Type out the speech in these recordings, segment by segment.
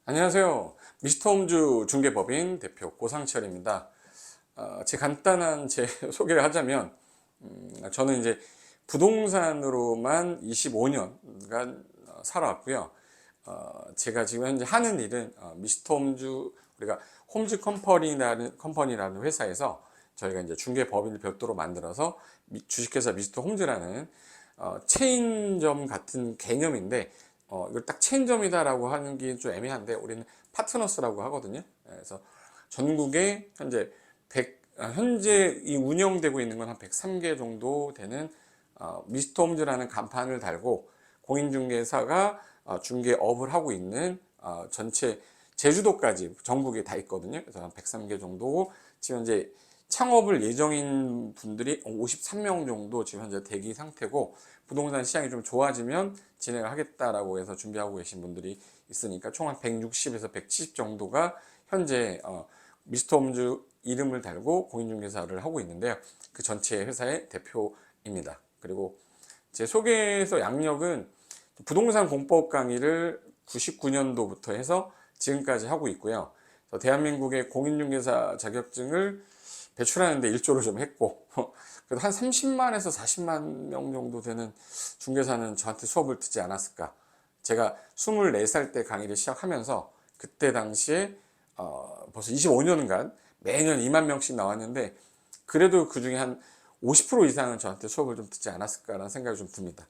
안녕하세요. 미스터홈즈 중개법인 대표 고상철입니다. 제 간단한 제 소개를 하자면, 저는 이제 부동산으로만 25년간 살아왔고요. 제가 지금 현재 하는 일은 미스터홈즈, 우리가 홈즈 컴퍼니라는 회사에서 저희가 이제 중개법인을 별도로 만들어서 주식회사 미스터홈즈라는 체인점 같은 개념인데, 이걸 딱 체인점이다라고 하는 게 좀 애매한데 우리는 파트너스라고 하거든요. 그래서 전국에 현재 이 운영되고 있는 건 한 103개 정도 되는 미스터 홈즈라는 간판을 달고 공인중개사가 중개업을 하고 있는 전체 제주도까지 전국에 다 있거든요. 그래서 한 103개 정도 지금 현재 창업을 예정인 분들이 53명 정도 지금 현재 대기 상태고, 부동산 시장이 좀 좋아지면 진행을 하겠다라고 해서 준비하고 계신 분들이 있으니까 총 한 160에서 170 정도가 현재 미스터홈즈 이름을 달고 공인중개사를 하고 있는데요. 그 전체 회사의 대표입니다. 그리고 제 소개서 양력은 부동산 공법 강의를 99년도부터 해서 지금까지 하고 있고요. 대한민국의 공인중개사 자격증을 배출하는데 일조를 좀 했고, 그래도 한 30만에서 40만 명 정도 되는 중개사는 저한테 수업을 듣지 않았을까. 제가 24살 때 강의를 시작하면서 그때 당시에 벌써 25년간 매년 2만 명씩 나왔는데, 그래도 그 중에 한 50% 이상은 저한테 수업을 좀 듣지 않았을까라는 생각이 좀 듭니다.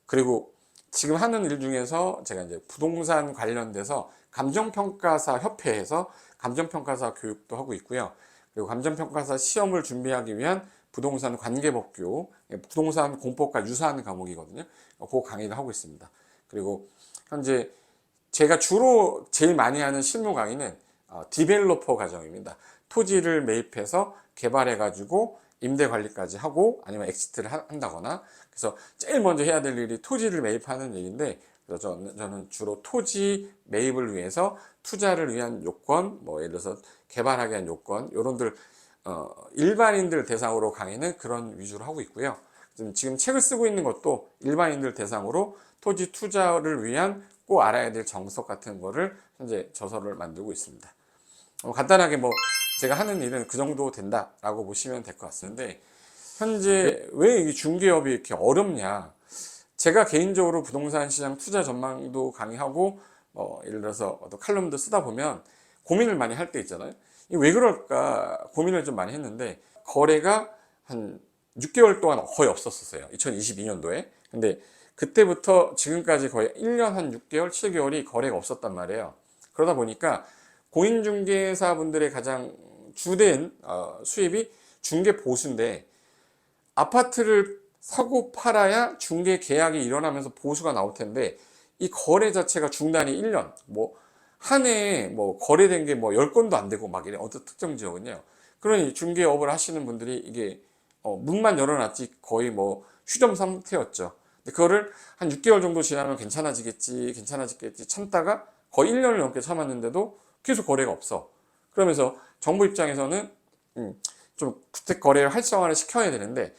그리고 지금 하는 일 중에서 제가 이제 부동산 관련돼서 감정평가사 협회에서 감정평가사 교육도 하고 있고요. 그리고 감정평가사 시험을 준비하기 위한 부동산 관계법 부동산 공법과 유사한 과목이거든요. 그 강의를 하고 있습니다. 그리고 현재 제가 주로 제일 많이 하는 실무 강의는 디벨로퍼 과정입니다. 토지를 매입해서 개발해 가지고 임대 관리까지 하고 아니면 엑시트를 한다거나, 그래서 제일 먼저 해야 될 일이 토지를 매입하는 일인데, 그래서 저는 주로 토지 매입을 위해서 투자를 위한 요건, 뭐 예를 들어서 개발하기 위한 요건, 요런들 일반인들 대상으로 강의는 그런 위주로 하고 있고요. 지금 책을 쓰고 있는 것도 일반인들 대상으로 토지 투자를 위한 꼭 알아야 될 정석 같은 거를 현재 저서를 만들고 있습니다. 간단하게 뭐 제가 하는 일은 그 정도 된다라고 보시면 될 것 같은데, 현재 왜 이 중개업이 이렇게 어렵냐. 제가 개인적으로 부동산 시장 투자 전망도 강의하고 예를 들어서 어떤 칼럼도 쓰다 보면 고민을 많이 할 때 있잖아요. 왜 그럴까 고민을 좀 많이 했는데, 거래가 한 6개월 동안 거의 없었어요. 2022년도에. 근데 그때부터 지금까지 거의 1년 한 6개월, 7개월이 거래가 없었단 말이에요. 그러다 보니까 공인중개사분들의 가장 주된 수입이 중개 보수인데, 아파트를 사고 팔아야 중개 계약이 일어나면서 보수가 나올 텐데, 이 거래 자체가 중단이 1년, 뭐 한 해에 뭐 거래된 게 뭐 10건도 안 되고 막 이래. 어떤 특정 지역은요. 그러니 중개업을 하시는 분들이 이게 문만 열어놨지 거의 뭐 휴점 상태였죠. 근데 그거를 한 6개월 정도 지나면 괜찮아지겠지 참다가 거의 1년을 넘게 참았는데도 계속 거래가 없어. 그러면서 정부 입장에서는 좀 주택 거래를 활성화를 시켜야 되는데,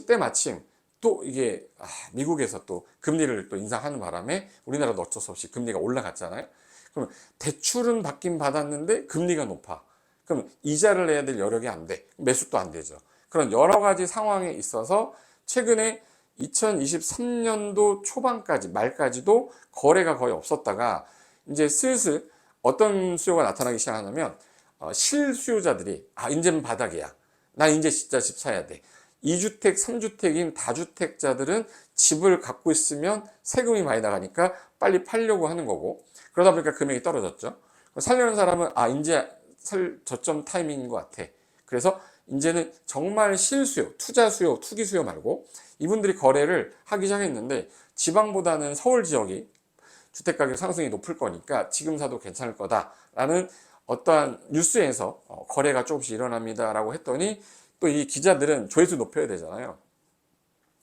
때마침 또 이게 미국에서 또 금리를 또 인상하는 바람에 우리나라도 어쩔 수 없이 금리가 올라갔잖아요. 그럼 대출은 받긴 받았는데 금리가 높아. 그럼 이자를 내야 될 여력이 안 돼. 매수도 안 되죠. 그런 여러 가지 상황에 있어서 최근에 2023년도 초반까지 말까지도 거래가 거의 없었다가, 이제 슬슬 어떤 수요가 나타나기 시작하냐면 실수요자들이 이제는 바닥이야. 나 이제 진짜 집 사야 돼. 2주택, 3주택인 다주택자들은 집을 갖고 있으면 세금이 많이 나가니까 빨리 팔려고 하는 거고, 그러다 보니까 금액이 떨어졌죠. 살려는 사람은 이제 살 저점 타이밍인 것 같아. 그래서 이제는 정말 실수요, 투자 수요, 투기 수요 말고 이분들이 거래를 하기 시작했는데, 지방보다는 서울 지역이 주택가격 상승이 높을 거니까 지금 사도 괜찮을 거다라는 어떠한 뉴스에서 거래가 조금씩 일어납니다라고 했더니, 또 이 기자들은 조회수 높여야 되잖아요.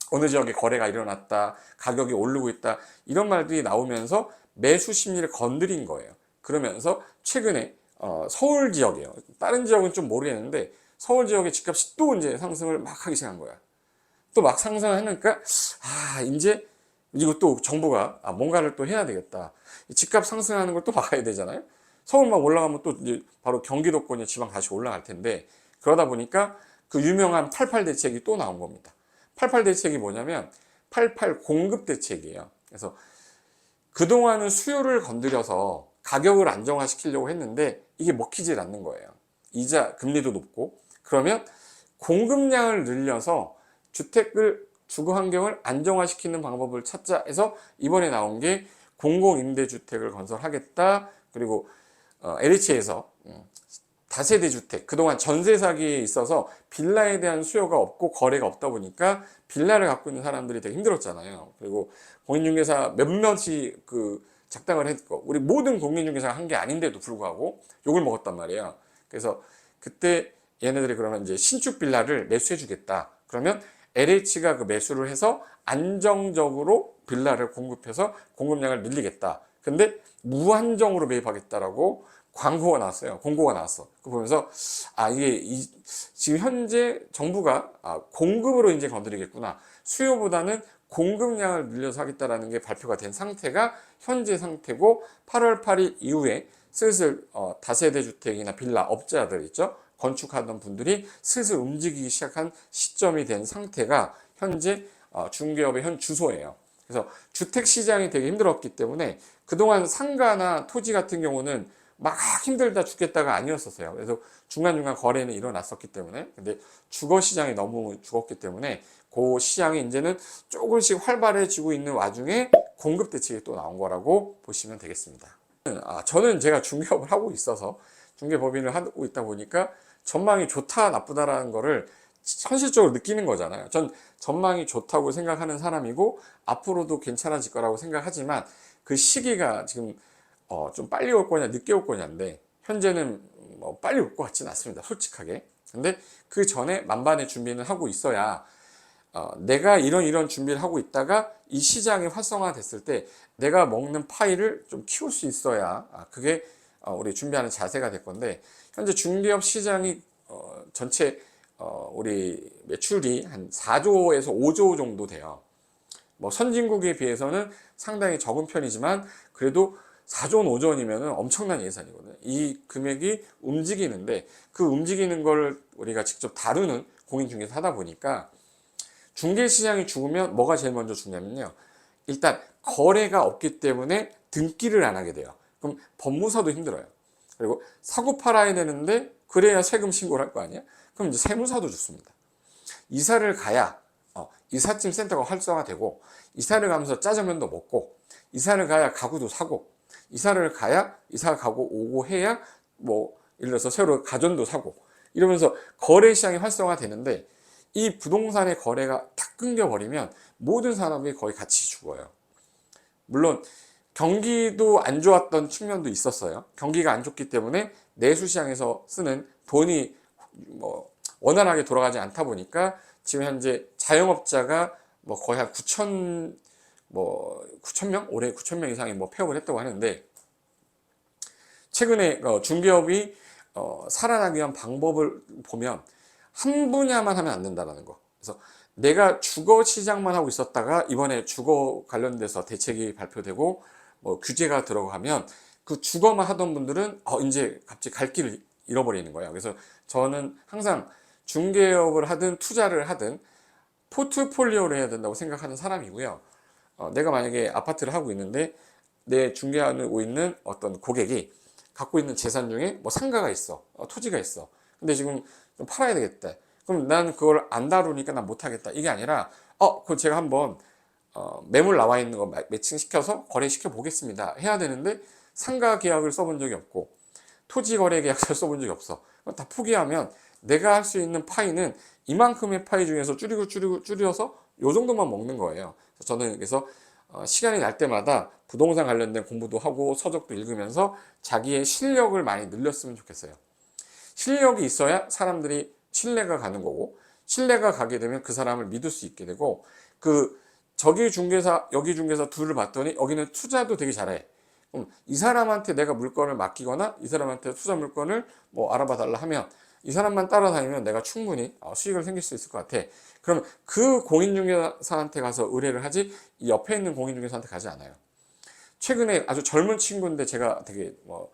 어느 지역에 거래가 일어났다, 가격이 오르고 있다, 이런 말들이 나오면서 매수 심리를 건드린 거예요. 그러면서 최근에 서울 지역이에요. 다른 지역은 좀 모르겠는데 서울 지역의 집값이 또 이제 상승을 막 하기 시작한 거야. 또 막 상승을 하니까 이제 그리고 또 정부가 뭔가를 또 해야 되겠다. 집값 상승하는 걸 또 막아야 되잖아요. 서울만 올라가면 또 이제 바로 경기도권이 지방 다시 올라갈 텐데, 그러다 보니까 그 유명한 88 대책이 또 나온 겁니다. 88 대책이 뭐냐면 88 공급 대책이에요. 그래서 그동안은 수요를 건드려서 가격을 안정화시키려고 했는데 이게 먹히질 않는 거예요. 이자 금리도 높고. 그러면 공급량을 늘려서 주택을 주거 환경을 안정화시키는 방법을 찾자 해서 이번에 나온 게 공공임대주택을 건설하겠다. 그리고 LH에서 다세대 주택, 그동안 전세 사기에 있어서 빌라에 대한 수요가 없고 거래가 없다 보니까 빌라를 갖고 있는 사람들이 되게 힘들었잖아요. 그리고 공인중개사 몇몇이 그 작당을 했고, 우리 모든 공인중개사가 한 게 아닌데도 불구하고 욕을 먹었단 말이에요. 그래서 그때 얘네들이 그러면 이제 신축 빌라를 매수해 주겠다. 그러면 LH가 그 매수를 해서 안정적으로 빌라를 공급해서 공급량을 늘리겠다. 근데 무한정으로 매입하겠다라고 광고가 나왔어요. 공고가 나왔어. 그거 보면서 지금 현재 정부가 공급으로 이제 건드리겠구나. 수요보다는 공급량을 늘려서 하겠다라는 게 발표가 된 상태가 현재 상태고, 8월 8일 이후에 슬슬 다세대 주택이나 빌라 업자들 있죠. 건축하던 분들이 슬슬 움직이기 시작한 시점이 된 상태가 현재 중개업의 현 주소예요. 그래서 주택 시장이 되게 힘들었기 때문에 그동안 상가나 토지 같은 경우는 막 힘들다 죽겠다가 아니었었어요. 그래서 중간중간 거래는 일어났었기 때문에. 근데 주거 시장이 너무 죽었기 때문에 그 시장이 이제는 조금씩 활발해지고 있는 와중에 공급 대책이 또 나온 거라고 보시면 되겠습니다. 저는 제가 중개업을 하고 있어서, 중개법인을 하고 있다 보니까 전망이 좋다 나쁘다라는 거를 현실적으로 느끼는 거잖아요. 전 전망이 좋다고 생각하는 사람이고 앞으로도 괜찮아질 거라고 생각하지만, 그 시기가 지금 좀 빨리 올 거냐 늦게 올 거냐인데, 현재는 뭐 빨리 올 것 같지는 않습니다, 솔직하게. 근데 그 전에 만반의 준비는 하고 있어야 내가 이런 준비를 하고 있다가 이 시장이 활성화됐을 때 내가 먹는 파이를 좀 키울 수 있어야 그게 우리 준비하는 자세가 될 건데, 현재 중개업 시장이 전체 우리 매출이 한 4조에서 5조 정도 돼요. 뭐 선진국에 비해서는 상당히 적은 편이지만 그래도 4조 원, 5조 원이면 엄청난 예산이거든요. 이 금액이 움직이는데, 그 움직이는 걸 우리가 직접 다루는 공인중개사 하다 보니까, 중개시장이 죽으면 뭐가 제일 먼저 죽냐면요, 일단 거래가 없기 때문에 등기를 안 하게 돼요. 그럼 법무사도 힘들어요. 그리고 사고 팔아야 되는데 그래야 세금 신고를 할 거 아니야? 그럼 이제 세무사도 죽습니다. 이사를 가야 이삿짐 센터가 활성화되고, 이사를 가면서 짜장면도 먹고, 이사를 가야 가구도 사고, 이사를 가야 이사 가고 오고 해야 뭐 예를 들어서 새로 가전도 사고, 이러면서 거래 시장이 활성화되는데, 이 부동산의 거래가 탁 끊겨버리면 모든 산업이 거의 같이 죽어요. 물론 경기도 안 좋았던 측면도 있었어요. 경기가 안 좋기 때문에 내수시장에서 쓰는 돈이 뭐 원활하게 돌아가지 않다 보니까 지금 현재 자영업자가 뭐 거의 한 9천 명? 올해 9천 명 이상이 뭐 폐업을 했다고 하는데, 최근에 중개업이 살아나기 위한 방법을 보면 한 분야만 하면 안 된다는 거. 그래서 내가 주거 시장만 하고 있었다가 이번에 주거 관련돼서 대책이 발표되고 뭐 규제가 들어가면, 그 주거만 하던 분들은 이제 갑자기 갈 길을 잃어버리는 거예요. 그래서 저는 항상 중개업을 하든 투자를 하든 포트폴리오를 해야 된다고 생각하는 사람이고요. 내가 만약에 아파트를 하고 있는데 내 중개하고 있는 어떤 고객이 갖고 있는 재산 중에 뭐 상가가 있어, 토지가 있어. 근데 지금 좀 팔아야 되겠다. 그럼 난 그걸 안 다루니까 난 못하겠다. 이게 아니라 그거 제가 한번 매물 나와 있는 거 매칭시켜서 거래시켜 보겠습니다 해야 되는데, 상가 계약을 써본 적이 없고 토지 거래 계약서를 써본 적이 없어. 다 포기하면 내가 할 수 있는 파이는 이만큼의 파이 중에서 줄여서 요 정도만 먹는 거예요. 저는 그래서 시간이 날 때마다 부동산 관련된 공부도 하고 서적도 읽으면서 자기의 실력을 많이 늘렸으면 좋겠어요. 실력이 있어야 사람들이 신뢰가 가는 거고, 신뢰가 가게 되면 그 사람을 믿을 수 있게 되고, 저기 중개사 여기 중개사 둘을 봤더니 여기는 투자도 되게 잘해. 그럼 이 사람한테 내가 물건을 맡기거나 이 사람한테 투자 물건을 뭐 알아봐 달라 하면 이 사람만 따라다니면 내가 충분히 수익을 생길 수 있을 것 같아. 그러면 그 공인중개사한테 가서 의뢰를 하지 이 옆에 있는 공인중개사한테 가지 않아요. 최근에 아주 젊은 친구인데 제가 되게 뭐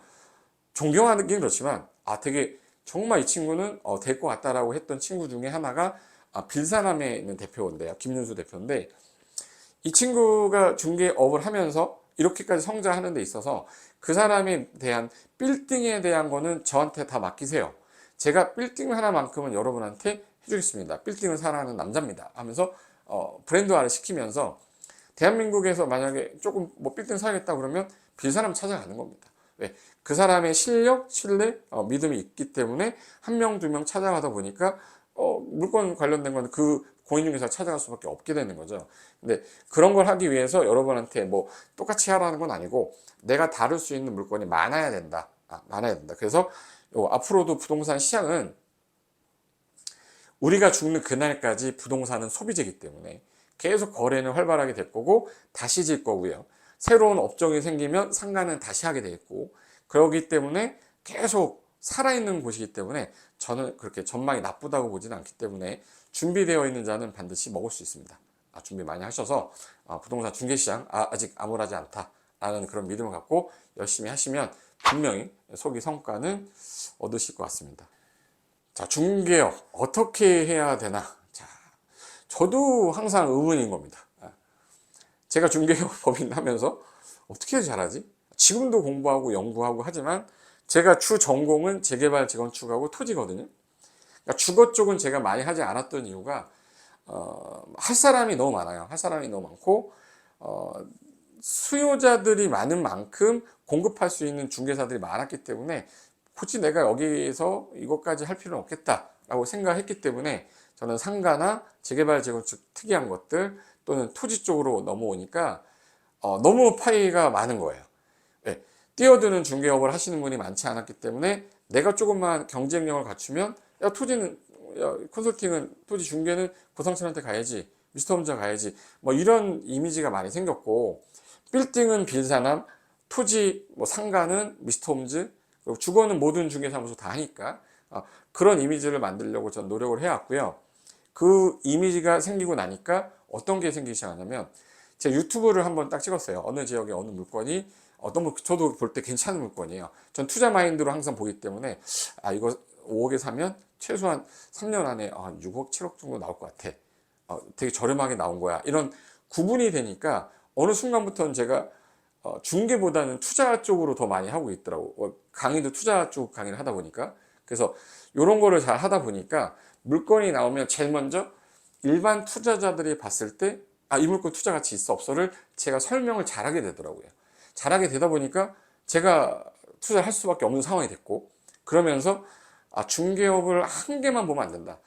존경하긴 그렇지만 되게 정말 이 친구는 될 것 같다라고 했던 친구 중에 하나가 빌사남에 있는 대표인데요. 김윤수 대표인데 이 친구가 중개업을 하면서 이렇게까지 성장하는 데 있어서 그 사람에 대한 빌딩에 대한 거는 저한테 다 맡기세요. 제가 빌딩 하나만큼은 여러분한테 해주겠습니다. 빌딩을 사랑하는 남자입니다. 하면서 브랜드화를 시키면서 대한민국에서 만약에 조금 뭐 빌딩 사야겠다 그러면 빌사람 찾아가는 겁니다. 왜? 그 사람의 실력, 신뢰, 믿음이 있기 때문에 한 명, 두 명 찾아가다 보니까 물건 관련된 건 그 공인중개사 찾아갈 수밖에 없게 되는 거죠. 근데 그런 걸 하기 위해서 여러분한테 뭐 똑같이 하라는 건 아니고 내가 다룰 수 있는 물건이 많아야 된다. 많아야 된다. 그래서 앞으로도 부동산 시장은 우리가 죽는 그날까지 부동산은 소비재이기 때문에 계속 거래는 활발하게 될 거고 다시 질 거고요. 새로운 업종이 생기면 상가는 다시 하게 되겠고 그러기 때문에 계속 살아있는 곳이기 때문에 저는 그렇게 전망이 나쁘다고 보지는 않기 때문에 준비되어 있는 자는 반드시 먹을 수 있습니다. 준비 많이 하셔서 부동산 중개시장 아직 암울하지 않다라는 그런 믿음을 갖고 열심히 하시면 분명히 소기 성과는 얻으실 것 같습니다. 자, 중개업 어떻게 해야 되나? 자, 저도 항상 의문인 겁니다. 제가 중개업 법인 하면서 어떻게 잘하지? 지금도 공부하고 연구하고 하지만 제가 주 전공은 재개발, 재건축하고 토지거든요. 그러니까 주거 쪽은 제가 많이 하지 않았던 이유가 할 사람이 너무 많아요. 할 사람이 너무 많고 수요자들이 많은 만큼 공급할 수 있는 중개사들이 많았기 때문에 굳이 내가 여기서 이것까지 할 필요는 없겠다라고 생각했기 때문에 저는 상가나 재개발, 재건축 특이한 것들 또는 토지 쪽으로 넘어오니까 너무 파이가 많은 거예요. 네. 뛰어드는 중개업을 하시는 분이 많지 않았기 때문에 내가 조금만 경쟁력을 갖추면 야 토지는 컨설팅은 토지 중개는 고상철한테 가야지 미스터홈즈 가야지 뭐 이런 이미지가 많이 생겼고 빌딩은 빌사남 토지 뭐 상가는 미스터홈즈 그리고 주거는 모든 중개사무소 다 하니까 그런 이미지를 만들려고 전 노력을 해왔고요. 그 이미지가 생기고 나니까 어떤 게 생기기 시작하냐면 제가 유튜브를 한번 딱 찍었어요. 어느 지역에 어느 물건이 저도 볼 때 괜찮은 물건이에요. 전 투자 마인드로 항상 보기 때문에 이거 5억에 사면 최소한 3년 안에 6억, 7억 정도 나올 것 같아. 되게 저렴하게 나온 거야. 이런 구분이 되니까 어느 순간부터는 제가 중개보다는 투자 쪽으로 더 많이 하고 있더라고. 강의도 투자 쪽 강의를 하다 보니까. 그래서 이런 거를 잘 하다 보니까 물건이 나오면 제일 먼저 일반 투자자들이 봤을 때 이 물건 투자 가치 있어 없어를 제가 설명을 잘하게 되더라고요. 잘하게 되다 보니까 제가 투자를 할 수밖에 없는 상황이 됐고 그러면서 중개업을 한 개만 보면 안 된다.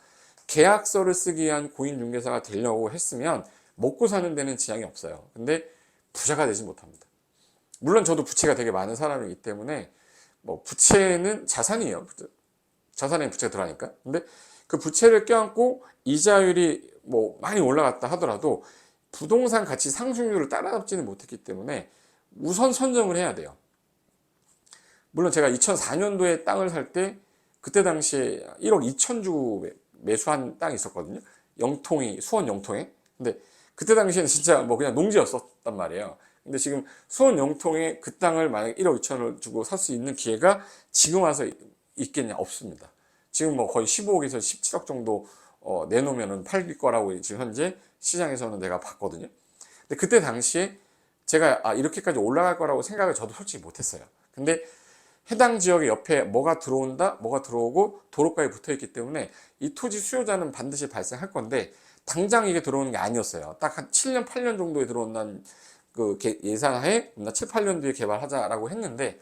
계약서를 쓰기 위한 공인중개사가 되려고 했으면 먹고 사는 데는 지장이 없어요. 근데 부자가 되지 못합니다. 물론 저도 부채가 되게 많은 사람이기 때문에 뭐 부채는 자산이에요. 자산에 부채가 들어가니까. 근데 그 부채를 껴안고 이자율이 뭐 많이 올라갔다 하더라도 부동산 가치 상승률을 따라잡지는 못했기 때문에 우선 선점을 해야 돼요. 물론 제가 2004년도에 땅을 살 때 그때 당시에 1억 2천 주 매수한 땅이 있었거든요. 영통이 수원 영통에. 근데 그때 당시에는 진짜 뭐 그냥 농지였었단 말이에요. 근데 지금 수원 영통에 그 땅을 만약에 1억 2천을 주고 살 수 있는 기회가 지금 와서 있겠냐? 없습니다. 지금 뭐 거의 15억에서 17억 정도 내놓으면 팔릴 거라고 지금 현재 시장에서는 내가 봤거든요. 근데 그때 당시에 제가 이렇게까지 올라갈 거라고 생각을 저도 솔직히 못했어요. 근데 해당 지역의 옆에 뭐가 들어온다, 뭐가 들어오고 도로가에 붙어 있기 때문에 이 토지 수요자는 반드시 발생할 건데 당장 이게 들어오는 게 아니었어요. 딱 한 7년, 8년 정도에 들어온다는 그 예산하에 7, 8년 뒤에 개발하자라고 했는데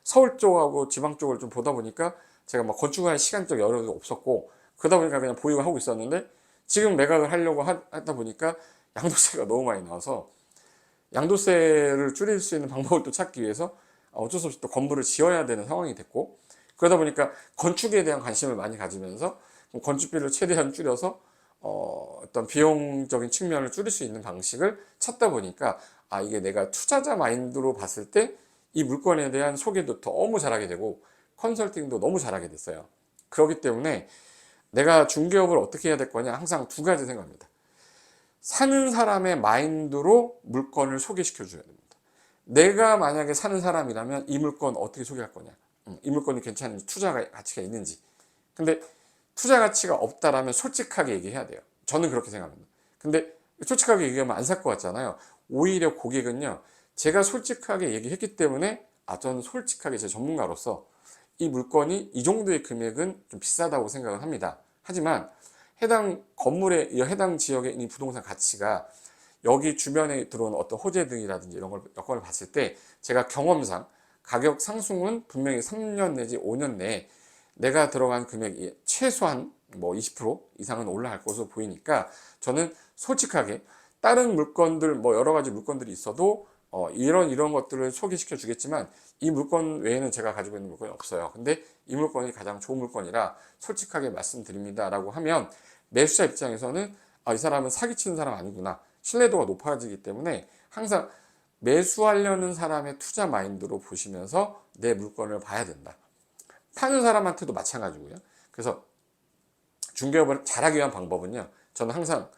서울 쪽하고 지방 쪽을 좀 보다 보니까 제가 막 건축할 시간적 여력이 없었고 그러다 보니까 그냥 보유를 하고 있었는데 지금 매각을 하려고 하다 보니까 양도세가 너무 많이 나와서 양도세를 줄일 수 있는 방법을 또 찾기 위해서 어쩔 수 없이 또 건물을 지어야 되는 상황이 됐고 그러다 보니까 건축에 대한 관심을 많이 가지면서 건축비를 최대한 줄여서 어떤 비용적인 측면을 줄일 수 있는 방식을 찾다 보니까 이게 내가 투자자 마인드로 봤을 때 이 물건에 대한 소개도 너무 잘하게 되고 컨설팅도 너무 잘하게 됐어요. 그렇기 때문에 내가 중개업을 어떻게 해야 될 거냐, 항상 두 가지 생각합니다. 사는 사람의 마인드로 물건을 소개시켜 줘야 됩니다. 내가 만약에 사는 사람이라면 이 물건 어떻게 소개할 거냐, 이 물건이 괜찮은지, 투자 가치가 있는지. 근데 투자 가치가 없다라면 솔직하게 얘기해야 돼요. 저는 그렇게 생각합니다. 근데 솔직하게 얘기하면 안 살 것 같잖아요. 오히려 고객은요, 제가 솔직하게 얘기했기 때문에 저는 솔직하게 제 전문가로서 이 물건이 이 정도의 금액은 좀 비싸다고 생각을 합니다. 하지만 해당 건물의 해당 지역에 있는 부동산 가치가 여기 주변에 들어온 어떤 호재 등이라든지 이런 걸 여건을 봤을 때 제가 경험상 가격 상승은 분명히 3년 내지 5년 내에 내가 들어간 금액이 최소한 뭐 20% 이상은 올라갈 것으로 보이니까 저는 솔직하게 다른 물건들 뭐 여러 가지 물건들이 있어도 이런 것들을 소개시켜 주겠지만 이 물건 외에는 제가 가지고 있는 물건이 없어요. 근데 이 물건이 가장 좋은 물건이라 솔직하게 말씀드립니다 라고 하면 매수자 입장에서는 이 사람은 사기치는 사람 아니구나, 신뢰도가 높아지기 때문에 항상 매수하려는 사람의 투자 마인드로 보시면서 내 물건을 봐야 된다. 파는 사람한테도 마찬가지고요. 그래서 중개업을 잘하기 위한 방법은요, 저는 항상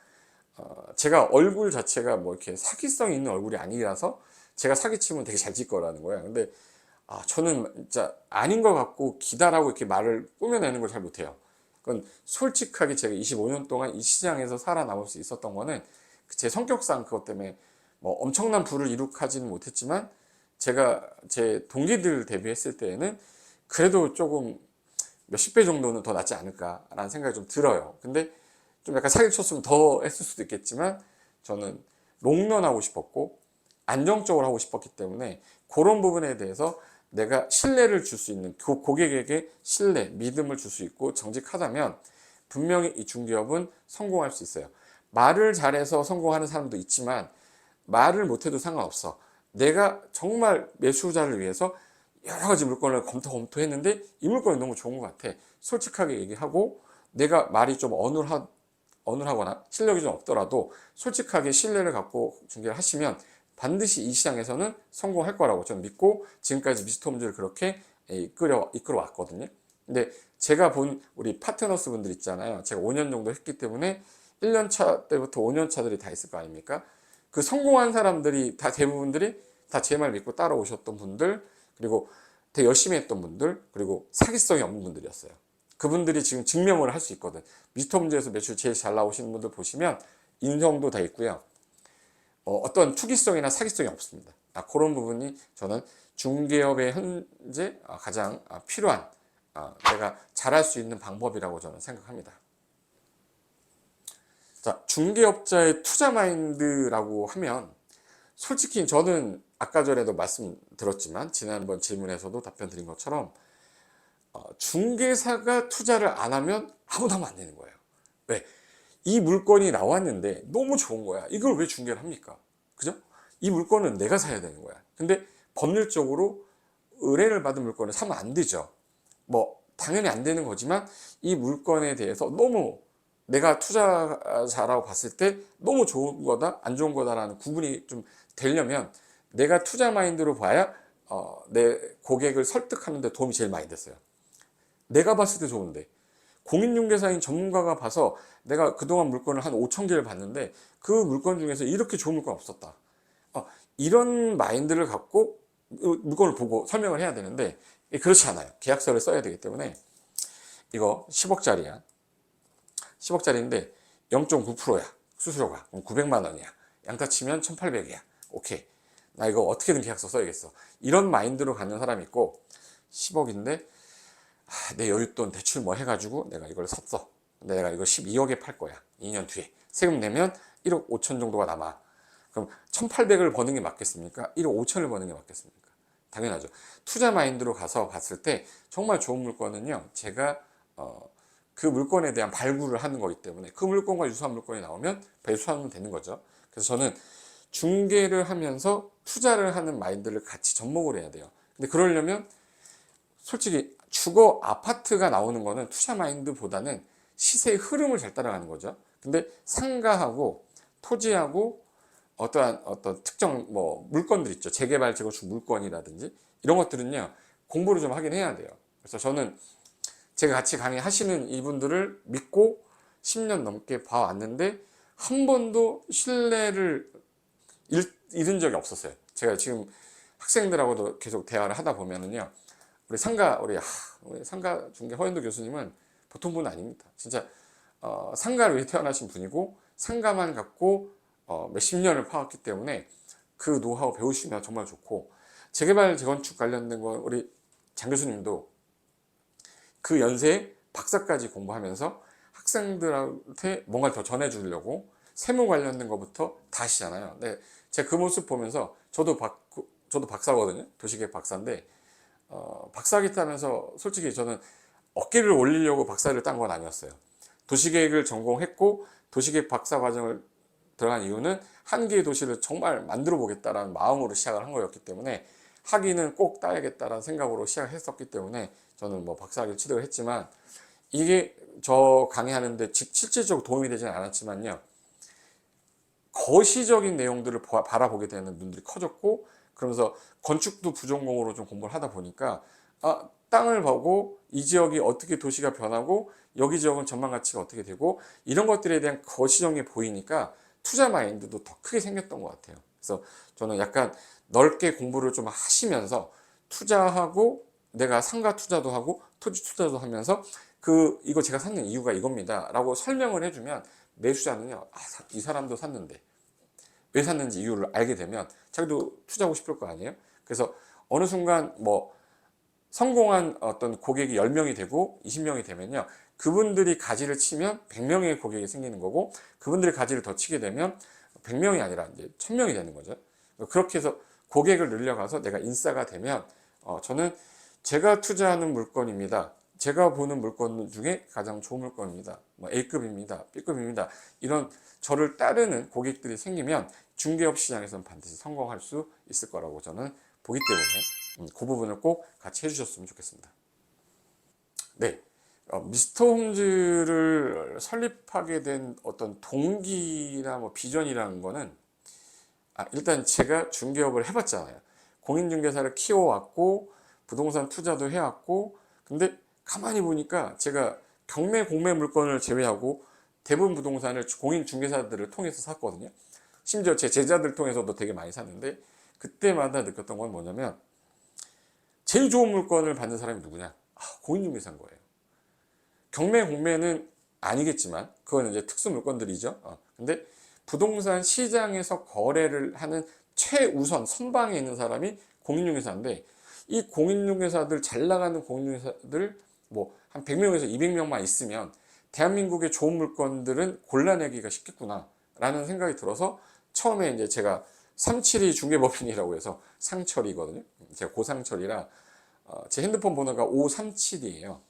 제가 얼굴 자체가 뭐 이렇게 사기성이 있는 얼굴이 아니라서 제가 사기치면 되게 잘 질 거라는 거예요. 근데 저는 진짜 아닌 것 같고 기다라고 이렇게 말을 꾸며내는 걸 잘 못해요. 그건 솔직하게 제가 25년 동안 이 시장에서 살아남을 수 있었던 거는 제 성격상 그것 때문에 뭐 엄청난 부를 이룩하지는 못했지만 제가 제 동기들 대비했을 때에는 그래도 조금 몇십 배 정도는 더 낫지 않을까라는 생각이 좀 들어요. 근데 좀 약간 사기를 쳤으면 더 했을 수도 있겠지만 저는 롱런하고 싶었고 안정적으로 하고 싶었기 때문에 그런 부분에 대해서 내가 신뢰를 줄 수 있는, 고객에게 신뢰, 믿음을 줄 수 있고 정직하다면 분명히 이 중개업은 성공할 수 있어요. 말을 잘해서 성공하는 사람도 있지만 말을 못해도 상관없어. 내가 정말 매수자를 위해서 여러 가지 물건을 검토했는데 이 물건이 너무 좋은 것 같아, 솔직하게 얘기하고 내가 말이 좀 어눌하거나 실력이 좀 없더라도 솔직하게 신뢰를 갖고 중개를 하시면 반드시 이 시장에서는 성공할 거라고 저는 믿고 지금까지 미스터홈즈를 그렇게 이끌어 왔거든요. 근데 제가 본 우리 파트너스 분들 있잖아요. 제가 5년 정도 했기 때문에 1년 차 때부터 5년 차들이 다 있을 거 아닙니까? 그 성공한 사람들이 다 대부분들이 다 제 말 믿고 따라오셨던 분들, 그리고 되게 열심히 했던 분들, 그리고 사기성이 없는 분들이었어요. 그분들이 지금 증명을 할 수 있거든. 미스터홈즈에서 매출 제일 잘 나오시는 분들 보시면 인성도 다 있고요. 어떤 투기성이나 사기성이 없습니다. 그런 부분이 저는 중개업에 현재 가장 필요한, 내가 잘할 수 있는 방법이라고 저는 생각합니다. 자, 중개업자의 투자 마인드라고 하면 솔직히 저는 아까 전에도 말씀드렸지만 지난번 질문에서도 답변 드린 것처럼 중개사가 투자를 안 하면 아무도 하면 안 되는 거예요. 왜? 이 물건이 나왔는데 너무 좋은 거야. 이걸 왜 중개를 합니까? 그죠? 이 물건은 내가 사야 되는 거야. 근데 법률적으로 의뢰를 받은 물건을 사면 안 되죠. 뭐 당연히 안 되는 거지만 이 물건에 대해서 너무 내가 투자자라고 봤을 때 너무 좋은 거다, 안 좋은 거다라는 구분이 좀 되려면 내가 투자 마인드로 봐야 내 고객을 설득하는 데 도움이 제일 많이 됐어요. 내가 봤을 때 좋은데 공인중개사인 전문가가 봐서 내가 그동안 물건을 한 5천 개를 봤는데 그 물건 중에서 이렇게 좋은 물건 없었다, 이런 마인드를 갖고 물건을 보고 설명을 해야 되는데 그렇지 않아요. 계약서를 써야 되기 때문에 이거 10억짜리야. 10억짜리인데 0.9%야. 수수료가. 그럼 900만 원이야. 양타 치면 1800이야. 오케이. 나 이거 어떻게든 계약서 써야겠어. 이런 마인드로 가는 사람이 있고 10억인데 내 여윳돈 대출 뭐 해가지고 내가 이걸 샀어. 근데 내가 이거 12억에 팔 거야. 2년 뒤에. 세금 내면 1억 5천 정도가 남아. 그럼 1800을 버는 게 맞겠습니까? 1억 5천을 버는 게 맞겠습니까? 당연하죠. 투자 마인드로 가서 봤을 때 정말 좋은 물건은요, 제가 그 물건에 대한 발굴을 하는 거기 때문에 그 물건과 유사한 물건이 나오면 배수하면 되는 거죠. 그래서 저는 중개를 하면서 투자를 하는 마인드를 같이 접목을 해야 돼요. 근데 그러려면 솔직히 주거 아파트가 나오는 거는 투자 마인드보다는 시세의 흐름을 잘 따라가는 거죠. 근데 상가하고 토지하고 어떤 특정 뭐 물건들 있죠. 재개발 재건축 물건이라든지 이런 것들은요, 공부를 좀 하긴 해야 돼요. 그래서 저는 제가 같이 강의하시는 이분들을 믿고 10년 넘게 봐왔는데 한 번도 신뢰를 잃은 적이 없었어요. 제가 지금 학생들하고도 계속 대화를 하다 보면은요, 우리 상가 중개 허현도 교수님은 보통 분은 아닙니다. 진짜 상가를 위해 태어나신 분이고 상가만 갖고 몇십 년을 파왔기 때문에 그 노하우 배우시면 정말 좋고, 재개발 재건축 관련된 건 우리 장 교수님도 그 연세에 박사까지 공부하면서 학생들한테 뭔가를 더 전해주려고 세무 관련된 것부터 다 하시잖아요. 근데 제가 그 모습 보면서 저도 박사거든요. 도시계획 박사인데 박사기 따면서 솔직히 저는 어깨를 올리려고 박사를 딴 건 아니었어요. 도시계획을 전공했고 도시계획 박사 과정을 들어간 이유는 한 개의 도시를 정말 만들어 보겠다라는 마음으로 시작을 한 거였기 때문에 학위는 꼭 따야겠다라는 생각으로 시작했었기 때문에 저는 뭐 박사학위를 취득을 했지만, 이게 저 강의하는데 실질적으로 도움이 되지는 않았지만요, 거시적인 내용들을 바라보게 되는 눈들이 커졌고, 그러면서 건축도 부전공으로 좀 공부를 하다 보니까 땅을 보고 이 지역이 어떻게 도시가 변하고 여기 지역은 전망 가치가 어떻게 되고 이런 것들에 대한 거시적인 게 보이니까 투자 마인드도 더 크게 생겼던 것 같아요. 그래서 저는 약간 넓게 공부를 좀 하시면서 투자하고, 내가 상가 투자도 하고 토지 투자도 하면서 이거 제가 샀는 이유가 이겁니다 라고 설명을 해주면 매수자는요, 이 사람도 샀는데 왜 샀는지 이유를 알게 되면 자기도 투자하고 싶을 거 아니에요. 그래서 어느 순간 뭐 성공한 어떤 고객이 10명이 되고 20명이 되면요, 그분들이 가지를 치면 100명의 고객이 생기는 거고, 그분들이 가지를 더 치게 되면 100명이 아니라 이제 1000명이 되는 거죠. 그렇게 해서 고객을 늘려가서 내가 인싸가 되면 저는 제가 투자하는 물건입니다, 제가 보는 물건 중에 가장 좋은 물건입니다, 뭐 A급입니다, B급입니다, 이런 저를 따르는 고객들이 생기면 중개업 시장에서는 반드시 성공할 수 있을 거라고 저는 보기 때문에 그 부분을 꼭 같이 해주셨으면 좋겠습니다. 네, 미스터 홈즈를 설립하게 된 어떤 동기나 뭐 비전이라는 거는, 일단 제가 중개업을 해봤잖아요. 공인중개사를 키워왔고 부동산 투자도 해왔고, 근데 가만히 보니까 제가 경매 공매 물건을 제외하고 대부분 부동산을 공인중개사들을 통해서 샀거든요. 심지어 제 제자들 통해서도 되게 많이 샀는데, 그때마다 느꼈던 건 뭐냐면 제일 좋은 물건을 받는 사람이 누구냐? 공인중개사인 거예요. 경매 공매는 아니겠지만 그건 이제 특수 물건들이죠. 근데 부동산 시장에서 거래를 하는 최우선 선방에 있는 사람이 공인중개사인데, 이 공인중개사들, 잘 나가는 공인중개사들 뭐 한 100명에서 200명만 있으면 대한민국의 좋은 물건들은 골라내기가 쉽겠구나 라는 생각이 들어서, 처음에 이제 제가 372 중개법인이라고 해서 상철이거든요. 제가 고상철이라 제 핸드폰 번호가 537이에요.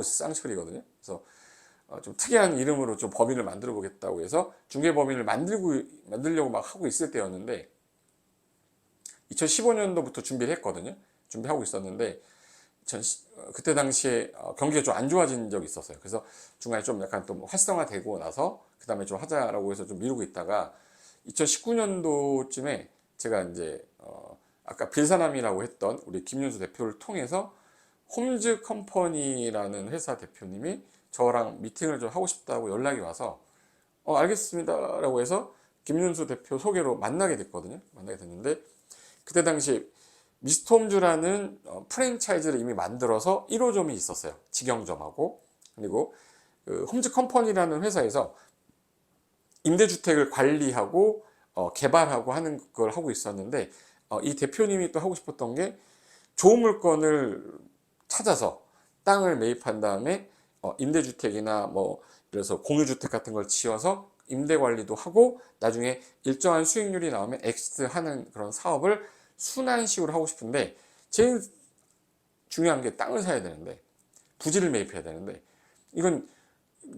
쌍철이거든요. 그래서 좀 특이한 이름으로 좀 법인을 만들어 보겠다고 해서 중개법인을 만들려고 막 하고 있을 때였는데, 2015년도부터 준비를 했거든요. 준비하고 있었는데 그때 당시에 경기가 좀 안 좋아진 적이 있었어요. 그래서 중간에 좀 약간 또 활성화되고 나서 그 다음에 좀 하자라고 해서 좀 미루고 있다가 2019년도쯤에 제가 이제 아까 빌사남이라고 했던 우리 김윤수 대표를 통해서 홈즈 컴퍼니라는 회사 대표님이 저랑 미팅을 좀 하고 싶다고 연락이 와서 알겠습니다 라고 해서 김윤수 대표 소개로 만나게 됐거든요. 만나게 됐는데, 그때 당시 미스터 홈즈라는 프랜차이즈를 이미 만들어서 1호점이 있었어요. 직영점하고. 그리고 그 홈즈 컴퍼니라는 회사에서 임대주택을 관리하고 개발하고 하는 걸 하고 있었는데, 이 대표님이 또 하고 싶었던 게 좋은 물건을 찾아서 땅을 매입한 다음에 임대주택이나 뭐 그래서 공유주택 같은 걸 지어서 임대 관리도 하고 나중에 일정한 수익률이 나오면 엑시트하는 그런 사업을 순환식으로 하고 싶은데, 제일 중요한 게 땅을 사야 되는데, 부지를 매입해야 되는데 이건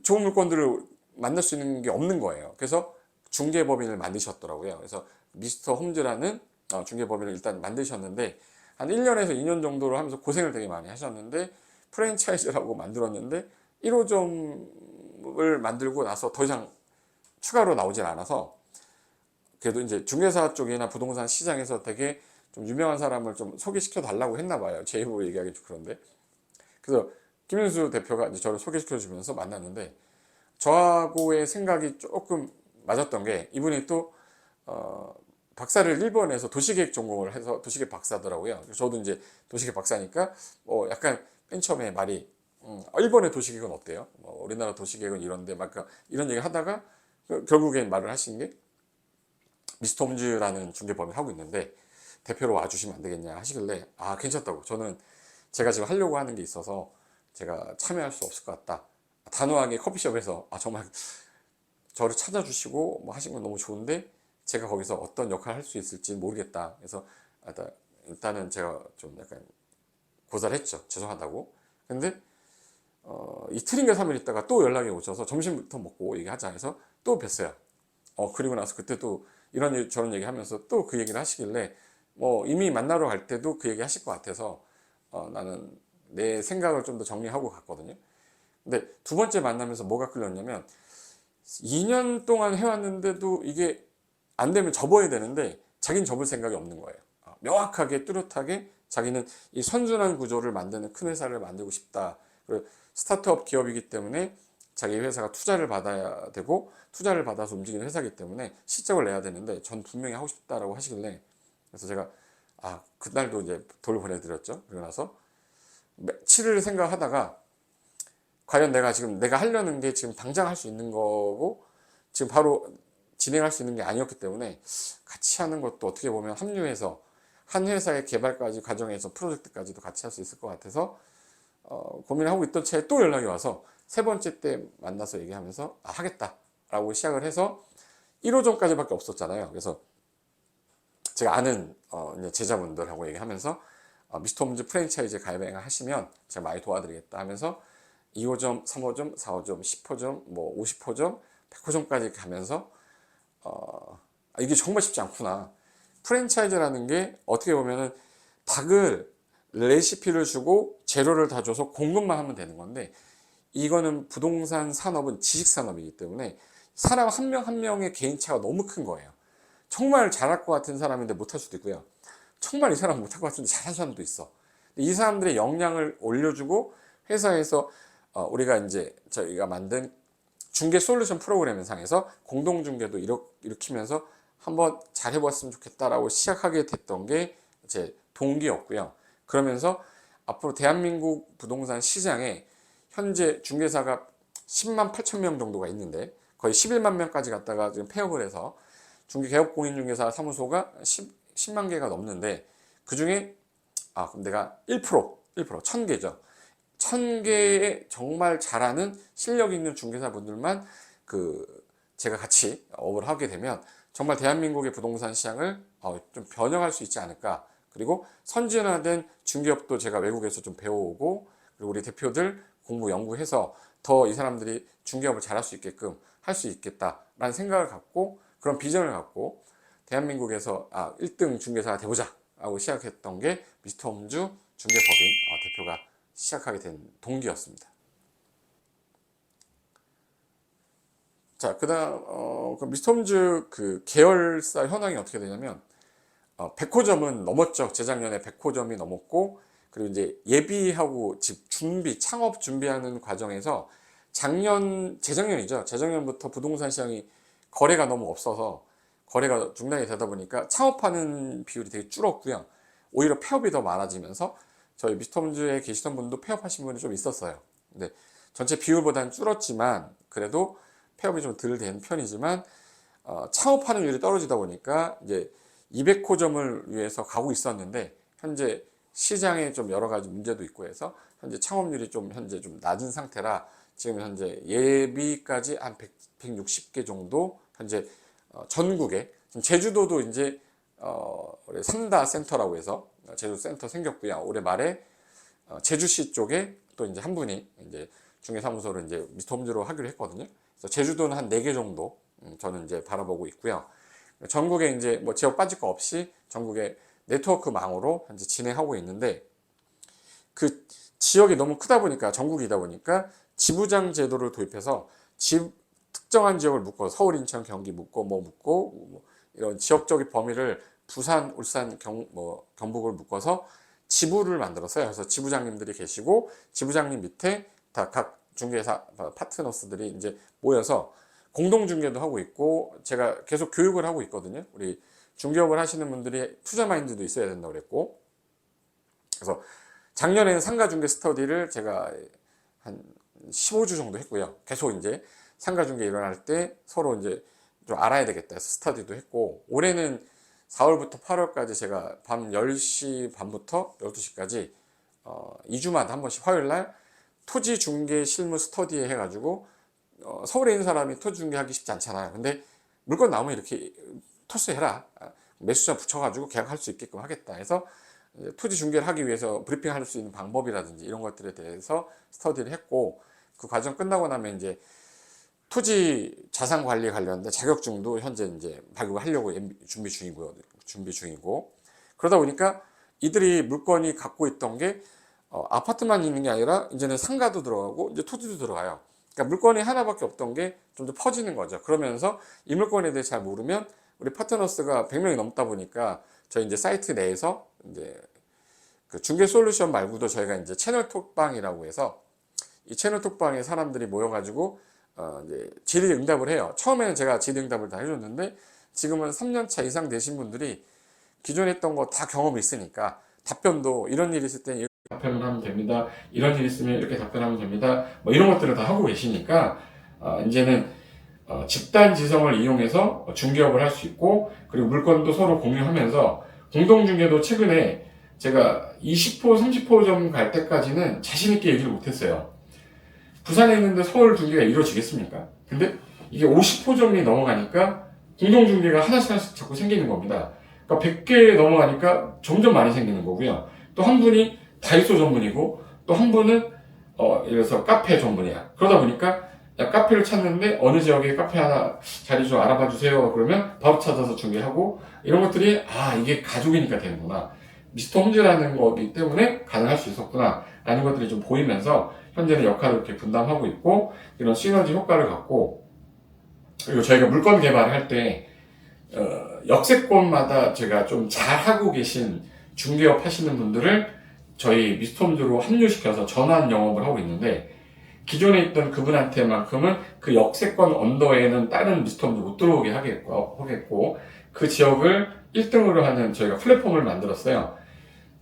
좋은 물건들을 만날 수 있는 게 없는 거예요. 그래서 중개법인을 만드셨더라고요. 그래서 미스터 홈즈라는 중개법인을 일단 만드셨는데 한 1년에서 2년 정도를 하면서 고생을 되게 많이 하셨는데, 프랜차이즈라고 만들었는데 1호점을 만들고 나서 더 이상 추가로 나오질 않아서, 그래도 이제 중개사 쪽이나 부동산 시장에서 되게 좀 유명한 사람을 좀 소개시켜 달라고 했나 봐요. 제 입으로 얘기하기 좀 그런데. 그래서 김윤수 대표가 이제 저를 소개시켜 주면서 만났는데, 저하고의 생각이 조금 맞았던 게, 이분이 또 박사를 일본에서 도시계획 전공을 해서 도시계획 박사더라고요. 그래서 저도 이제 도시계획 박사니까 약간 맨 처음에 말이 일본의 도시계획은 어때요? 우리나라 도시계획은 이런데 막 이런 얘기 하다가 결국엔 말을 하신 게, 미스터 홈즈라는 중개법을 하고 있는데 대표로 와주시면 안 되겠냐 하시길래, 아 괜찮다고. 저는 제가 지금 하려고 하는 게 있어서 제가 참여할 수 없을 것 같다. 단호하게 커피숍에서 정말 저를 찾아주시고 뭐 하신 건 너무 좋은데 제가 거기서 어떤 역할을 할 수 있을지 모르겠다. 그래서 일단은 제가 좀 약간 고사를 했죠. 죄송하다고. 근데 이틀인가 3일 있다가 또 연락이 오셔서 점심부터 먹고 얘기하자 해서 또 뵀어요. 그리고 나서 그때 또 이런 저런 얘기 하면서 또 그 얘기를 하시길래, 이미 만나러 갈 때도 그 얘기 하실 것 같아서 나는 내 생각을 좀 더 정리하고 갔거든요. 근데 두 번째 만나면서 뭐가 끌렸냐면, 2년 동안 해왔는데도 이게 안 되면 접어야 되는데 자기는 접을 생각이 없는 거예요. 명확하게 뚜렷하게 자기는 이 선순환 구조를 만드는 큰 회사를 만들고 싶다. 그리고 스타트업 기업이기 때문에 자기 회사가 투자를 받아야 되고, 투자를 받아서 움직이는 회사이기 때문에 실적을 내야 되는데 전 분명히 하고 싶다라고 하시길래, 그래서 제가 그날도 이제 돌보내드렸죠. 그러고 나서 며칠을 생각하다가, 과연 내가 하려는 게 지금 당장 할 수 있는 거고 지금 바로 진행할 수 있는 게 아니었기 때문에, 같이 하는 것도 어떻게 보면 합류해서 한 회사의 개발까지 과정에서 프로젝트까지도 같이 할 수 있을 것 같아서 고민을 하고 있던 채 또 연락이 와서, 세 번째 때 만나서 얘기하면서 하겠다라고 시작을 해서 1호점까지밖에 없었잖아요. 그래서 제가 아는 이제 제자분들하고 얘기하면서 미스터 홈즈 프랜차이즈 가입을 하시면 제가 많이 도와드리겠다 하면서 2호점, 3호점, 4호점, 10호점, 뭐 50호점, 100호점까지 가면서 이게 정말 쉽지 않구나. 프랜차이즈라는 게 어떻게 보면은 닭을 레시피를 주고 재료를 다 줘서 공급만 하면 되는 건데, 이거는 부동산 산업은 지식 산업이기 때문에 사람 한 명 한 명의 개인차가 너무 큰 거예요. 정말 잘할 것 같은 사람인데 못할 수도 있고요. 정말 이 사람 못할 것 같은데 잘하는 사람도 있어. 이 사람들의 역량을 올려주고 회사에서 우리가 이제 저희가 만든 중개 솔루션 프로그램 상에서 공동중개도 일으키면서 한번 잘 해봤으면 좋겠다라고 시작하게 됐던 게 제 동기였고요. 그러면서 앞으로 대한민국 부동산 시장에 현재 중개사가 10만 8천 명 정도가 있는데, 거의 11만 명까지 갔다가 지금 폐업을 해서 중개개업공인중개사 사무소가 10만 개가 넘는데, 그 중에 그럼 내가 1%, 1000개죠. 1000개의 정말 잘하는 실력 있는 중개사분들만 제가 같이 업을 하게 되면 정말 대한민국의 부동산 시장을 좀 변형할 수 있지 않을까. 그리고 선진화된 중개업도 제가 외국에서 좀 배워오고, 그리고 우리 대표들 공부 연구해서 더 이 사람들이 중개업을 잘할 수 있게끔 할 수 있겠다라는 생각을 갖고, 그런 비전을 갖고 대한민국에서 1등 중개사가 돼보자 하고 시작했던 게 미스터 홈즈 중개법인 대표가 시작하게 된 동기였습니다. 자, 그다음 미스터 홈즈 계열사 현황이 어떻게 되냐면, 100호점은 넘었죠. 재작년에 100호점이 넘었고, 그리고 이제 예비하고 창업 준비하는 과정에서 재작년이죠. 재작년부터 부동산 시장이 거래가 너무 없어서 거래가 중단이 되다 보니까 창업하는 비율이 되게 줄었고요. 오히려 폐업이 더 많아지면서 저희 미스터 홈즈에 계시던 분도 폐업하신 분이 좀 있었어요. 근데 전체 비율보다는 줄었지만 그래도 폐업이 좀 덜 된 편이지만, 창업하는 율이 떨어지다 보니까 이제 200호점을 위해서 가고 있었는데, 현재 시장에 좀 여러 가지 문제도 있고 해서 현재 창업률이 현재 좀 낮은 상태라, 지금 현재 예비까지 한 160개 정도 현재 전국에, 제주도도 이제 올해 3다 센터라고 해서 제주 센터 생겼고요. 올해 말에 제주시 쪽에 또 이제 한 분이 이제 중개사무소를 이제 미스터 홈즈로 하기로 했거든요. 그래서 제주도는 한 4개 정도 저는 이제 바라보고 있고요. 전국에 이제 뭐 지역 빠질 거 없이 전국에 네트워크망으로 현재 진행하고 있는데, 그 지역이 너무 크다 보니까, 전국이다 보니까 지부장 제도를 도입해서 특정한 지역을 묶어 서울, 인천, 경기 묶고 이런 지역적인 범위를 부산, 울산, 경북을 묶어서 지부를 만들었어요. 그래서 지부장님들이 계시고 지부장님 밑에 다 각 중개사 파트너스들이 이제 모여서 공동 중개도 하고 있고, 제가 계속 교육을 하고 있거든요. 우리 중개업을 하시는 분들이 투자 마인드도 있어야 된다고 그랬고, 그래서 작년에는 상가 중개 스터디를 제가 한 15주 정도 했고요. 계속 이제 상가 중개 일어날 때 서로 이제 좀 알아야 되겠다 해서 스터디도 했고, 올해는 4월부터 8월까지 제가 밤 10시 반부터 12시까지 2주마다 한 번씩 화요일날 토지 중개 실무 스터디 해가지고, 서울에 있는 사람이 토지 중개하기 쉽지 않잖아요. 근데 물건 나오면 이렇게 토스해라, 매수자 붙여가지고 계약할 수 있게끔 하겠다 해서 토지 중개를 하기 위해서 브리핑할 수 있는 방법이라든지 이런 것들에 대해서 스터디를 했고, 그 과정 끝나고 나면 이제 토지 자산 관리 관련된 자격증도 현재 이제 발급하려고 준비 중이고, 그러다 보니까 이들이 물건이 갖고 있던 게 아파트만 있는 게 아니라 이제는 상가도 들어가고 이제 토지도 들어가요. 그러니까 물건이 하나밖에 없던 게 좀 더 퍼지는 거죠. 그러면서 이 물건에 대해 잘 모르면, 우리 파트너스가 100명이 넘다 보니까 저희 이제 사이트 내에서 이제 그 중개 솔루션 말고도 저희가 이제 채널 톡방이라고 해서, 이 채널 톡방에 사람들이 모여가지고 이제 질의응답을 해요. 처음에는 제가 질의응답을 다 해줬는데, 지금은 3년차 이상 되신 분들이 기존에 했던 거 다 경험이 있으니까 답변도 이런 일이 있을 때는 이렇게 답변을 하면 됩니다, 이런 일이 있으면 이렇게 답변하면 됩니다, 뭐 이런 것들을 다 하고 계시니까 이제는 집단 지성을 이용해서 중개업을 할 수 있고, 그리고 물건도 서로 공유하면서, 공동중개도 최근에 제가 20호 30호점 갈 때까지는 자신있게 얘기를 못했어요. 부산에 있는데 서울 중개가 이루어지겠습니까? 근데 이게 50호점이 넘어가니까 공동중개가 하나씩 자꾸 생기는 겁니다. 그러니까 100개 넘어가니까 점점 많이 생기는 거고요. 또 한 분이 다이소 전문이고, 또 한 분은 예를 들어서 카페 전문이야. 그러다 보니까 야, 카페를 찾는데 어느 지역에 카페 하나 자리 좀 알아봐 주세요. 그러면 바로 찾아서 중개하고, 이런 것들이 이게 가족이니까 되는구나, 미스터 홈즈라는 거기 때문에 가능할 수 있었구나 라는 것들이 좀 보이면서 현재는 역할을 이렇게 분담하고 있고, 이런 시너지 효과를 갖고, 그리고 저희가 물건 개발할 때 역세권마다 제가 좀 잘하고 계신 중개업 하시는 분들을 저희 미스터 홈즈로 합류시켜서 전환 영업을 하고 있는데, 기존에 있던 그분한테만큼은 그 역세권 언더에는 다른 미스터 홈즈 못 들어오게 하겠고, 그 지역을 1등으로 하는 저희가 플랫폼을 만들었어요.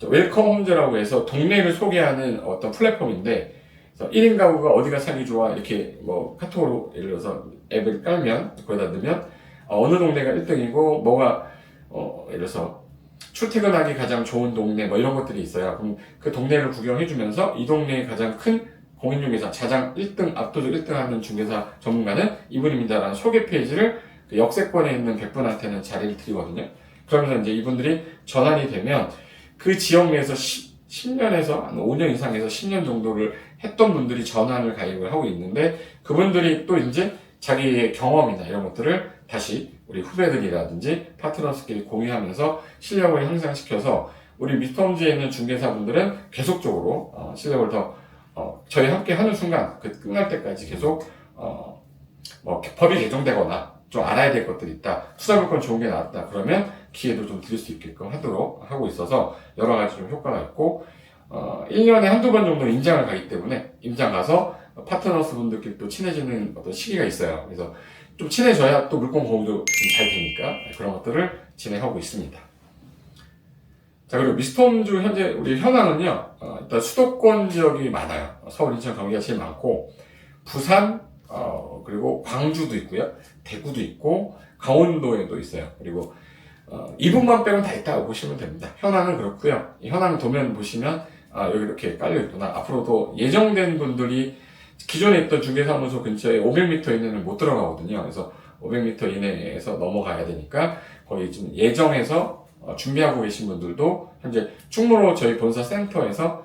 웰컴 홈즈라고 해서 동네를 소개하는 어떤 플랫폼인데, 1인 가구가 어디가 살기 좋아 이렇게 뭐 카톡으로 예를 들어서 앱을 깔면, 거기다 넣으면 어느 동네가 1등이고 뭐가 예를 들어서 출퇴근하기 가장 좋은 동네 뭐 이런 것들이 있어요. 그럼 그 동네를 구경해주면서 이 동네의 가장 큰 공인중개사, 가장 1등, 압도적 1등 하는 중개사 전문가는 이분입니다라는 소개 페이지를 그 역세권에 있는 100분한테는 자리를 드리거든요. 그러면서 이제 이분들이 전환이 되면 그 지역 내에서 10년에서 한 5년 이상에서 10년 정도를 했던 분들이 전환을 가입을 하고 있는데, 그분들이 또 이제 자기의 경험이나 이런 것들을 다시 우리 후배들이라든지 파트너스끼리 공유하면서 실력을 향상시켜서, 우리 미스터 홈즈에 있는 중개사분들은 계속적으로 실력을 더 저희 함께 하는 순간 그 끝날 때까지 계속 뭐 법이 개정되거나 좀 알아야 될 것들이 있다, 투자물건 좋은 게 나왔다 그러면 기회도 좀 드릴 수 있게끔 하도록 하고 있어서 여러 가지 좀 효과가 있고, 1년에 한두 번 정도 임장을 가기 때문에 임장 가서 파트너스 분들끼리 또 친해지는 어떤 시기가 있어요. 그래서 좀 친해져야 또 물건 공유도 좀 잘 되니까 그런 것들을 진행하고 있습니다. 자, 그리고 미스터 홈즈 현재 우리 현황은요, 일단 수도권 지역이 많아요. 서울, 인천, 경기가 제일 많고, 부산, 그리고 광주도 있고요, 대구도 있고, 강원도에도 있어요. 그리고 이 부분만 빼면 다 있다고 보시면 됩니다. 현황은 그렇고요. 이 현황 도면 보시면 여기 이렇게 깔려 있구나. 앞으로도 예정된 분들이 기존에 있던 중개사무소 근처에 500m 이내는 못 들어가거든요. 그래서 500m 이내에서 넘어가야 되니까 거의 좀 예정해서 준비하고 계신 분들도 현재 충무로 저희 본사 센터에서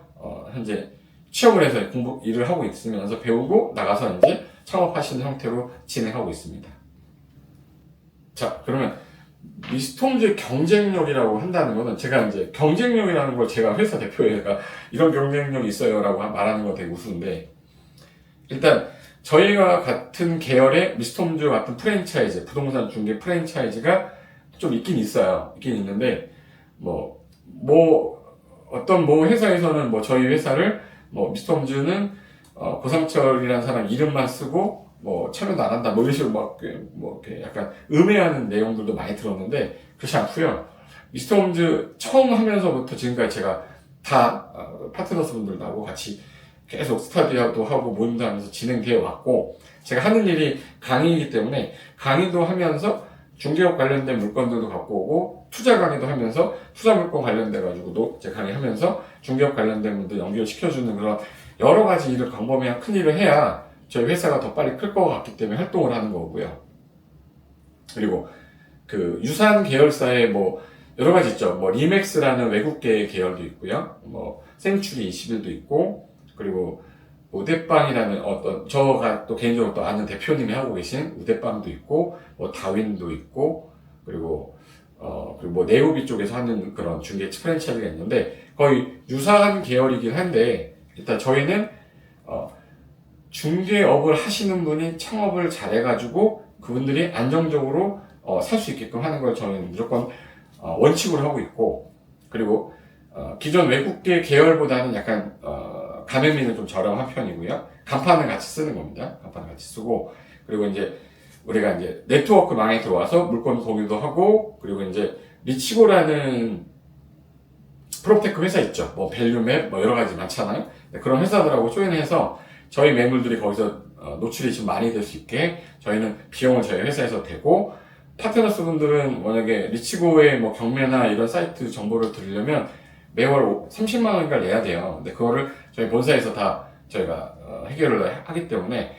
현재 취업을 해서 일을 하고 있으면서 배우고 나가서 이제 창업하시는 형태로 진행하고 있습니다. 자, 그러면 미스터 홈즈의 경쟁력이라고 한다는 거는, 제가 이제 경쟁력이라는 걸 제가 회사 대표가 이런 경쟁력이 있어요 라고 말하는 건 되게 우스운데, 일단 저희와 같은 계열의 미스터 홈즈 같은 프랜차이즈, 부동산 중개 프랜차이즈가 좀 있긴 있어요. 있긴 있는데 어떤 뭐 회사에서는 뭐 저희 회사를 뭐 미스터홈즈는 고상철이라는 사람 이름만 쓰고 뭐 참여도 안 한다 뭐 이런 식으로 뭐 이렇게 약간 음해하는 내용들도 많이 들었는데 그렇지 않고요. 미스터홈즈 처음 하면서부터 지금까지 제가 다 파트너스 분들하고 같이 계속 스터디도 하고 모임도 하면서 진행되어 왔고, 제가 하는 일이 강의이기 때문에 강의도 하면서 중개업 관련된 물건들도 갖고 오고, 투자 강의도 하면서 투자 물건 관련돼 가지고도 제 강의하면서 중개업 관련된 분들 연결시켜주는 그런 여러 가지 일을 광범위한 큰 일을 해야 저희 회사가 더 빨리 클 것 같기 때문에 활동을 하는 거고요. 그리고 그 유산 계열사의 뭐 여러 가지 있죠. 뭐 리맥스라는 외국계 계열도 있고요. 뭐 생추리 21도 있고, 그리고 우대빵이라는 어떤 저가 또 개인적으로 또 아는 대표님이 하고 계신 우대빵도 있고, 뭐 다윈도 있고, 그리고 그리고 뭐 네오비 쪽에서 하는 그런 중개 프랜차이즈가 있는데 거의 유사한 계열이긴 한데, 일단 저희는 중개업을 하시는 분이 창업을 잘해가지고 그분들이 안정적으로 살 수 있게끔 하는 걸 저희는 무조건 원칙으로 하고 있고, 그리고 기존 외국계 계열보다는 약간 가맹비는 좀 저렴한 편이고요. 간판을 같이 쓰는 겁니다. 간판을 같이 쓰고, 그리고 이제 우리가 이제 네트워크망에 들어와서 물건 공유도 하고, 그리고 이제 리치고라는 프롭테크 회사 있죠. 뭐 밸류맵 뭐 여러 가지 많잖아요. 그런 회사들하고 조인해서 저희 매물들이 거기서 노출이 좀 많이 될 수 있게 저희는 비용을 저희 회사에서 대고, 파트너스 분들은 만약에 리치고의 뭐 경매나 이런 사이트 정보를 들으려면 매월 30만 원인가 내야 돼요. 근데 그거를 저희 본사에서 다 저희가 해결을 하기 때문에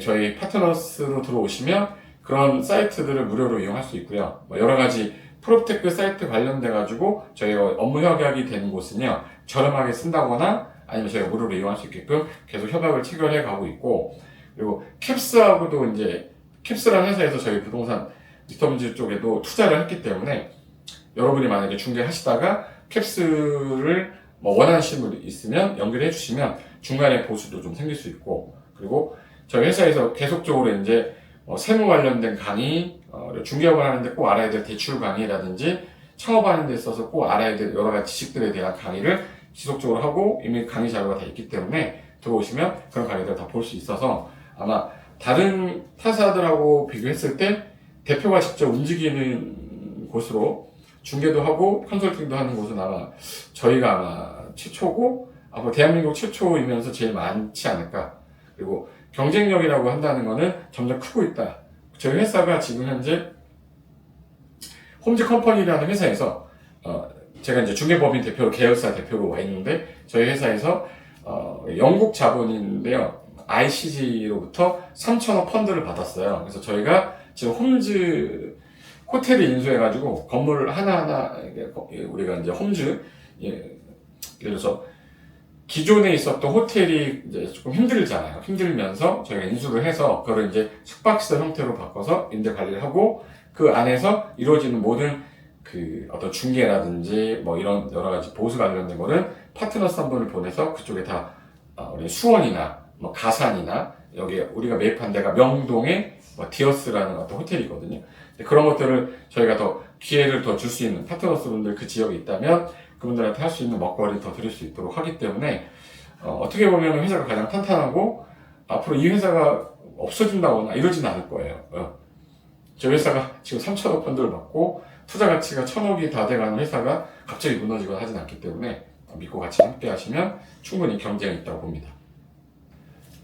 저희 파트너스로 들어오시면 그런 사이트들을 무료로 이용할 수 있고요. 뭐 여러 가지 프로테크 사이트 관련돼 가지고 저희가 업무 협약이 되는 곳은요, 저렴하게 쓴다거나 아니면 저희가 무료로 이용할 수 있게끔 계속 협약을 체결해 가고 있고, 그리고 캡스하고도 이제 캡스라는 회사에서 저희 부동산 미스터홈즈 쪽에도 투자를 했기 때문에 여러분이 만약에 중개하시다가 캡스를 뭐 원하시는 분 있으면 연결해 주시면 중간에 보수도 좀 생길 수 있고, 그리고 저희 회사에서 계속적으로 이제 세무 관련된 강의, 중개업을 하는데 꼭 알아야 될 대출 강의라든지 창업하는 데 있어서 꼭 알아야 될 여러 가지 지식들에 대한 강의를 지속적으로 하고 이미 강의 자료가 다 있기 때문에 들어오시면 그런 강의들을 다 볼 수 있어서, 아마 다른 타사들하고 비교했을 때 대표가 직접 움직이는 곳으로 중개도 하고 컨설팅도 하는 곳은 아마 저희가 아마 최초고, 앞으로 대한민국 최초이면서 제일 많지 않을까. 그리고 경쟁력이라고 한다는 거는 점점 크고 있다. 저희 회사가 지금 현재 홈즈 컴퍼니라는 회사에서 제가 이제 중개법인 대표로, 계열사 대표로 와 있는데, 저희 회사에서 영국 자본인데요, ICG로부터 3천억 펀드를 받았어요. 그래서 저희가 지금 홈즈 호텔을 인수해가지고 건물 하나하나 우리가 이제 홈즈, 예를 들어서 기존에 있었던 호텔이 이제 조금 힘들잖아요. 힘들면서 저희가 인수를 해서 그걸 이제 숙박시설 형태로 바꿔서 임대 관리를 하고, 그 안에서 이루어지는 모든 그 어떤 중개라든지 뭐 이런 여러 가지 보수 관련된 거는 파트너스 한 분을 보내서 그쪽에 다 우리 수원이나 뭐 가산이나, 여기 우리가 매입한 데가 명동의 뭐 디어스라는 어떤 호텔이거든요. 그런 것들을 저희가 더 기회를 더 줄 수 있는 파트너스 분들 그 지역에 있다면 그분들한테 할 수 있는 먹거리를 더 드릴 수 있도록 하기 때문에 어떻게 보면 회사가 가장 탄탄하고 앞으로 이 회사가 없어진다거나 이러진 않을 거예요. 저희 회사가 지금 3천억 펀드를 받고 투자 가치가 1,000억이 다 돼가는 회사가 갑자기 무너지거나 하진 않기 때문에 믿고 같이 함께 하시면 충분히 경쟁이 있다고 봅니다.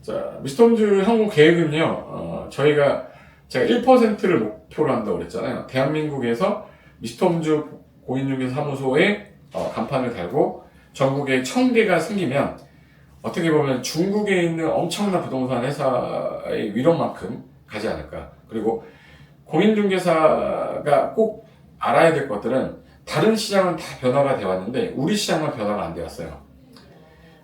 자, 미스터홈즈 향후 계획은요, 제가 1%를 목표로 한다고 그랬잖아요. 대한민국에서 미스터홈즈 공인중개사 사무소에 간판을 달고 전국에 1,000개가 생기면 어떻게 보면 중국에 있는 엄청난 부동산 회사의 위력만큼 가지 않을까. 그리고 공인중개사가 꼭 알아야 될 것들은, 다른 시장은 다 변화가 되어 왔는데 우리 시장만 변화가 안 되었어요.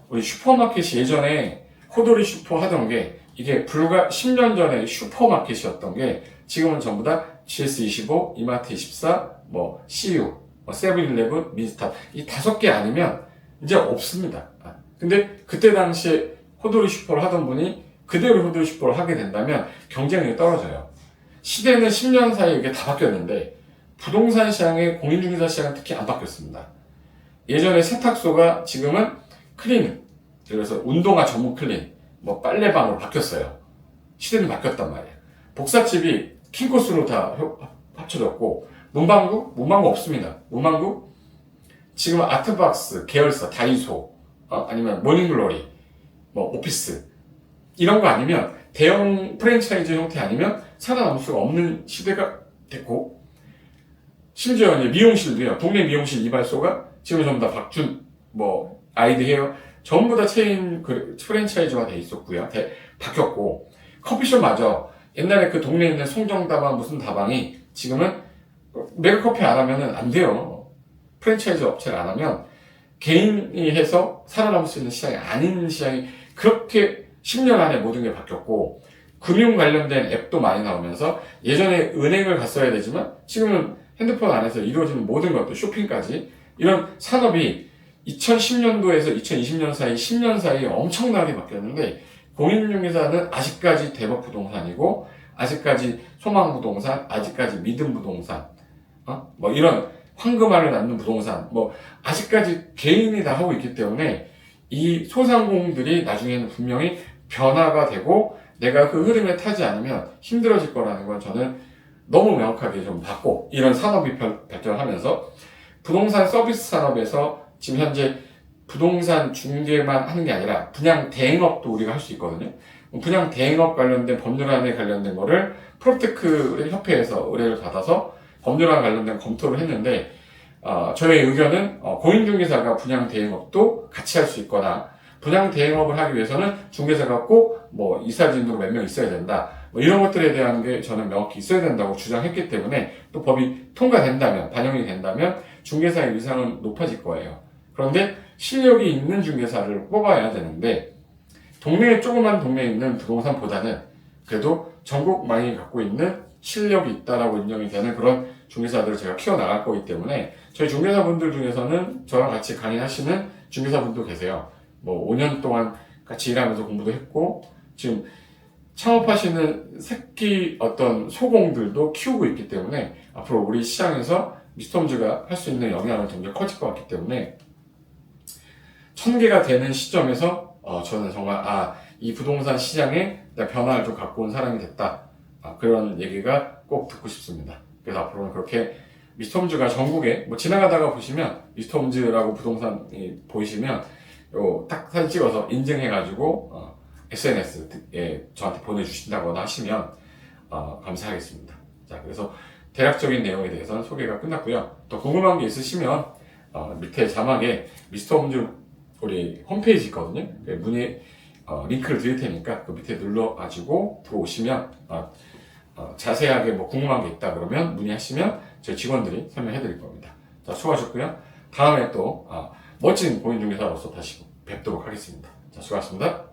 우리 슈퍼마켓이 예전에 호돌이 슈퍼 하던 게 이게 불과 10년 전에 슈퍼마켓이었던 게 지금은 전부 다 GS25, 이마트24, 뭐 CU, 세븐일레븐, 민스타, 이 5개 아니면 이제 없습니다. 근데 그때 당시에 호돌이 슈퍼를 하던 분이 그대로 호돌이 슈퍼를 하게 된다면 경쟁력이 떨어져요. 시대는 10년 사이에 이게 다 바뀌었는데 부동산 시장의 공인중개사 시장은 특히 안 바뀌었습니다. 예전에 세탁소가 지금은 클린, 그래서 운동화 전문 클린, 뭐 빨래방으로 바뀌었어요. 시대는 바뀌었단 말이에요. 복사집이 킹코스로 다 합쳐졌고, 문방구 없습니다. 문방구 지금 아트박스, 계열사, 다이소, 아니면 모닝글로리, 뭐 오피스 이런 거 아니면 대형 프랜차이즈 형태 아니면 살아남을 수가 없는 시대가 됐고, 심지어 이제 미용실도요. 동네 미용실 이발소가 지금 전부 다 박준, 뭐 아이드 헤어 전부 다 체인 프랜차이즈화 돼 있었고요. 바뀌었고, 커피숍마저 옛날에 그 동네에 있는 송정다방 무슨 다방이 지금은 메가커피 안 하면은 안 돼요. 프랜차이즈 업체를 안 하면 개인이 해서 살아남을 수 있는 시장이 아닌 시장이 그렇게 10년 안에 모든 게 바뀌었고, 금융 관련된 앱도 많이 나오면서 예전에 은행을 갔어야 되지만 지금은 핸드폰 안에서 이루어지는 모든 것들, 쇼핑까지 이런 산업이 2010년도에서 2020년 사이 10년 사이에 엄청나게 바뀌었는데, 공인중개사는 아직까지 대박부동산이고, 아직까지 소망부동산, 아직까지 믿음부동산, 뭐 이런 황금알을 낳는 부동산, 뭐 아직까지 개인이 다 하고 있기 때문에 이 소상공인들이 나중에는 분명히 변화가 되고 내가 그 흐름에 타지 않으면 힘들어질 거라는 건 저는 너무 명확하게 좀 봤고, 이런 산업이 발전하면서 부동산 서비스 산업에서 지금 현재 부동산 중개만 하는 게 아니라 분양 대행업도 우리가 할 수 있거든요. 분양 대행업 관련된 법률안에 관련된 거를 프로테크 협회에서 의뢰를 받아서 법률안 관련된 검토를 했는데, 저의 의견은 공인중개사가 분양 대행업도 같이 할 수 있거나, 분양 대행업을 하기 위해서는 중개사가 꼭 뭐 이사진으로 몇 명 있어야 된다, 뭐 이런 것들에 대한 게 저는 명확히 있어야 된다고 주장했기 때문에, 또 법이 통과된다면, 반영이 된다면 중개사의 위상은 높아질 거예요. 그런데 실력이 있는 중개사를 뽑아야 되는데, 조그만 동네에 있는 부동산보다는 그래도 전국 많이 갖고 있는 실력이 있다라고 인정이 되는 그런 중개사들을 제가 키워나갈 거기 때문에, 저희 중개사분들 중에서는 저랑 같이 강의하시는 중개사분도 계세요. 뭐 5년 동안 같이 일하면서 공부도 했고, 지금 창업하시는 새끼 어떤 소공들도 키우고 있기 때문에 앞으로 우리 시장에서 미스터홈즈가 할 수 있는 영향은 점점 커질 것 같기 때문에, 1000개가 되는 시점에서 저는 정말 이 부동산 시장에 변화를 좀 갖고 온 사람이 됐다, 그런 얘기가 꼭 듣고 싶습니다. 그래서 앞으로는 그렇게 미스터홈즈가 전국에 뭐 지나가다가 보시면 미스터홈즈라고 부동산이 보이시면 딱 사진 찍어서 인증해가지고 SNS에 저한테 보내주신다거나 하시면 감사하겠습니다. 자, 그래서 대략적인 내용에 대해서는 소개가 끝났고요. 더 궁금한 게 있으시면 밑에 자막에 미스터홈즈 우리 홈페이지 있거든요. 문의 링크를 드릴 테니까 그 밑에 눌러가지고 들어오시면 자세하게 뭐 궁금한 게 있다 그러면 문의하시면 저희 직원들이 설명해 드릴 겁니다. 자, 수고하셨고요. 다음에 또 멋진 공인중개사로서 다시 뵙도록 하겠습니다. 자, 수고하셨습니다.